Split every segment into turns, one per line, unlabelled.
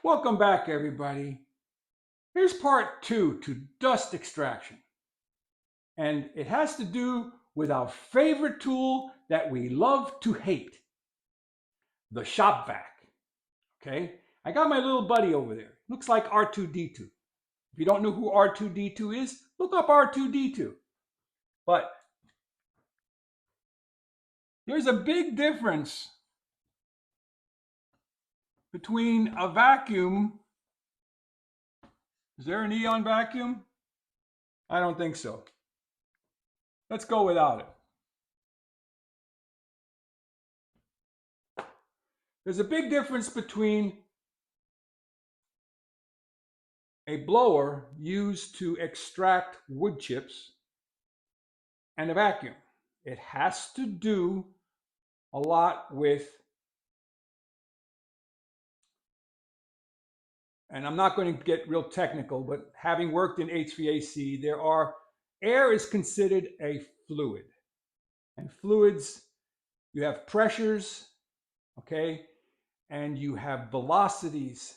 Welcome back, everybody. Here's part two to dust extraction. And it has to do with our favorite tool that we love to hate, the shop vac. Okay? I got my little buddy over there. Looks like R2D2. If you don't know who R2D2 is, look up R2D2. But there's a big difference between a vacuum. Is there an E on vacuum? I don't think so. Let's go without it. There's a big difference between a blower used to extract wood chips and a vacuum. It has to do a lot with, and I'm not going to get real technical, but having worked in HVAC, air is considered a fluid. And fluids, you have pressures, okay, and you have velocities,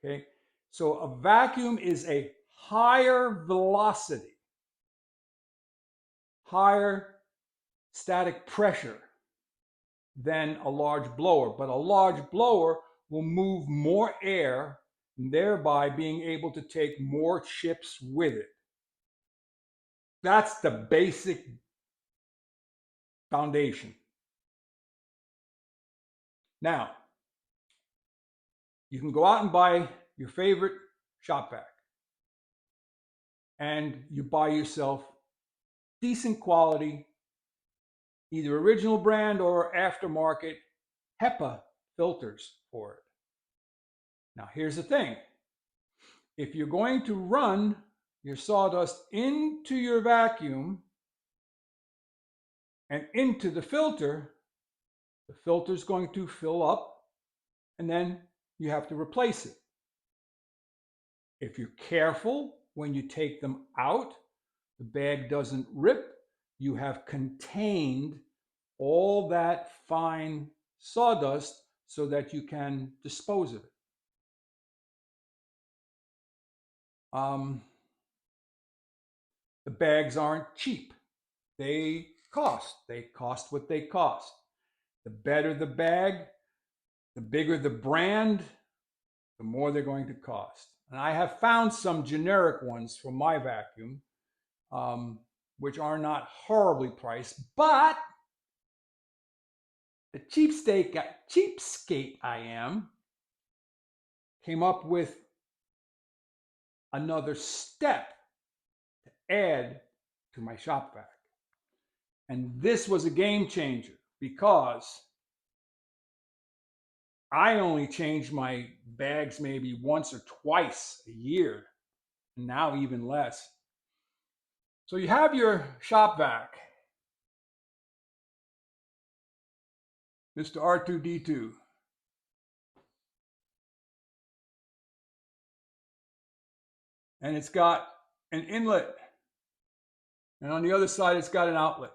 okay. So a vacuum is a higher velocity, higher static pressure than a large blower, but a large blower will move more air, thereby being able to take more chips with it. That's the basic foundation. Now, you can go out and buy your favorite shop vac, and you buy yourself decent quality, either original brand or aftermarket HEPA filters for it. Now, here's the thing. If you're going to run your sawdust into your vacuum and into the filter's going to fill up, and then you have to replace it. If you're careful when you take them out, the bag doesn't rip, you have contained all that fine sawdust so that you can dispose of it. The bags aren't cheap. They cost. They cost what they cost. The better the bag, the bigger the brand, the more they're going to cost. And I have found some generic ones for my vacuum, which are not horribly priced, but the cheapskate I am came up with another step to add to my shop vac. And this was a game changer because I only change my bags maybe once or twice a year, and now even less. So you have your shop vac, Mr. R2D2. And it's got an inlet, and on the other side it's got an outlet.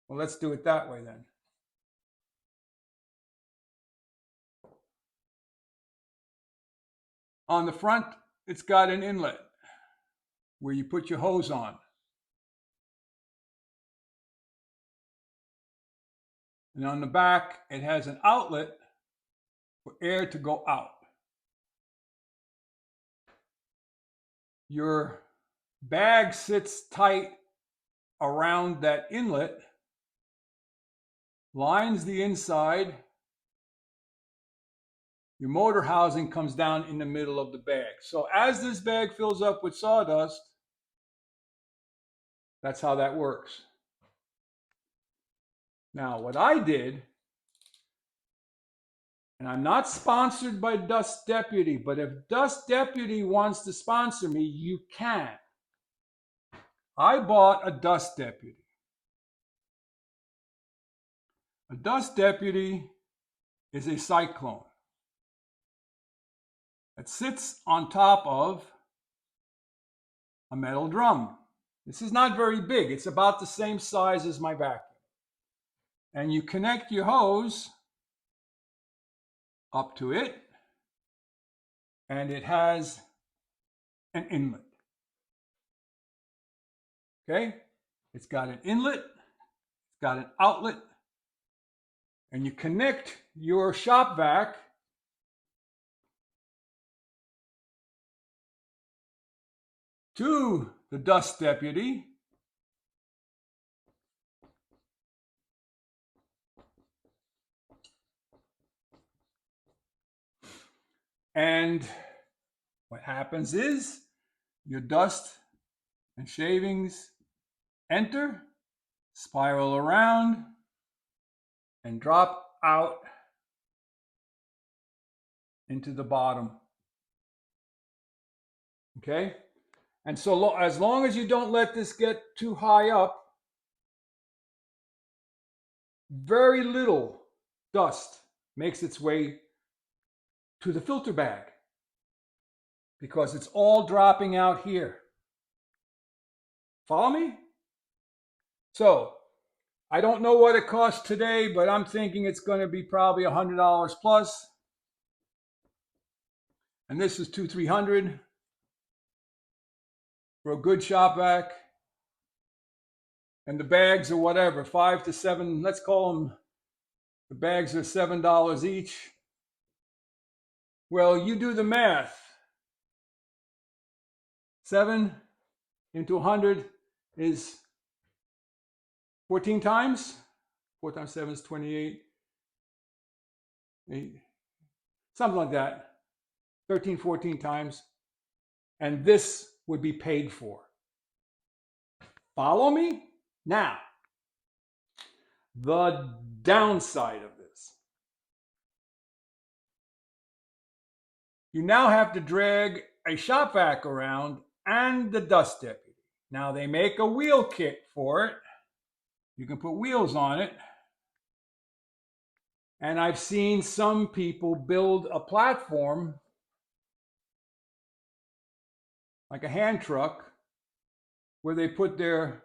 Well, let's do it that way then. On the front, it's got an inlet where you put your hose on. And on the back, it has an outlet for air to go out. Your bag sits tight around that inlet, lines the inside. Your motor housing comes down in the middle of the bag. So as this bag fills up with sawdust, that's how that works. Now, what I did, and I'm not sponsored by Dust Deputy, but if Dust Deputy wants to sponsor me, you can. I bought a Dust Deputy. A Dust Deputy is a cyclone that sits on top of a metal drum. This is not very big. It's about the same size as my vacuum. And you connect your hose up to it, and it has an inlet. Okay? It's got an inlet, it's got an outlet, and you connect your shop vac to the dust deputy. And what happens is your dust and shavings enter, spiral around, and drop out into the bottom. Okay? And so as long as you don't let this get too high up, very little dust makes its way to the filter bag because it's all dropping out here. Follow me? So I don't know what it costs today, but I'm thinking it's going to be probably $100 plus. And this is $200-300 for a good shop vac. And the bags are whatever, 5 to 7, let's call them, the bags are $7 each. Well, you do the math. 7 into 100 is 14 times. 4 times 7 is 28. 8, something like that. 13, 14 times. And this would be paid for. Follow me? Now, the downside of this. You now have to drag a shop vac around and the dust deputy. Now they make a wheel kit for it. You can put wheels on it. And I've seen some people build a platform like a hand truck where they put their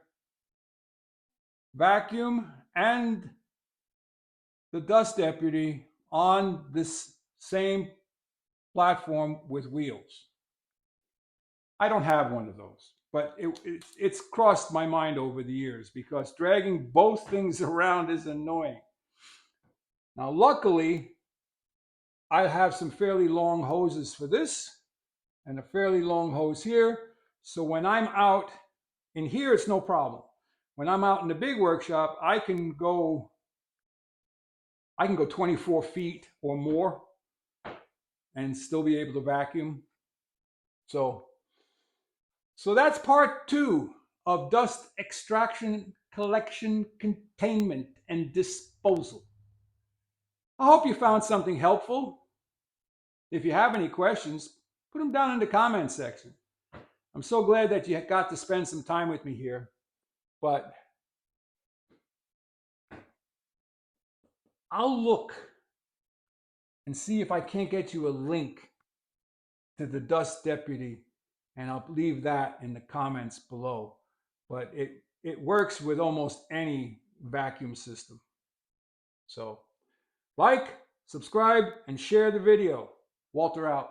vacuum and the dust deputy on this same platform with wheels. I don't have one of those, but it's crossed my mind over the years because dragging both things around is annoying. Now, luckily, I have some fairly long hoses for this and a fairly long hose here. So when I'm out in here, it's no problem. When I'm out in the big workshop, I can go 24 feet or more and still be able to vacuum. So that's part 2 of dust extraction, collection, containment, and disposal. I hope you found something helpful. If you have any questions, put them down in the comments section. I'm so glad that you got to spend some time with me here, but I'll look and see if I can't get you a link to the dust deputy, and I'll leave that in the comments below. But it works with almost any vacuum system. So like, subscribe, and share the video. Walter out.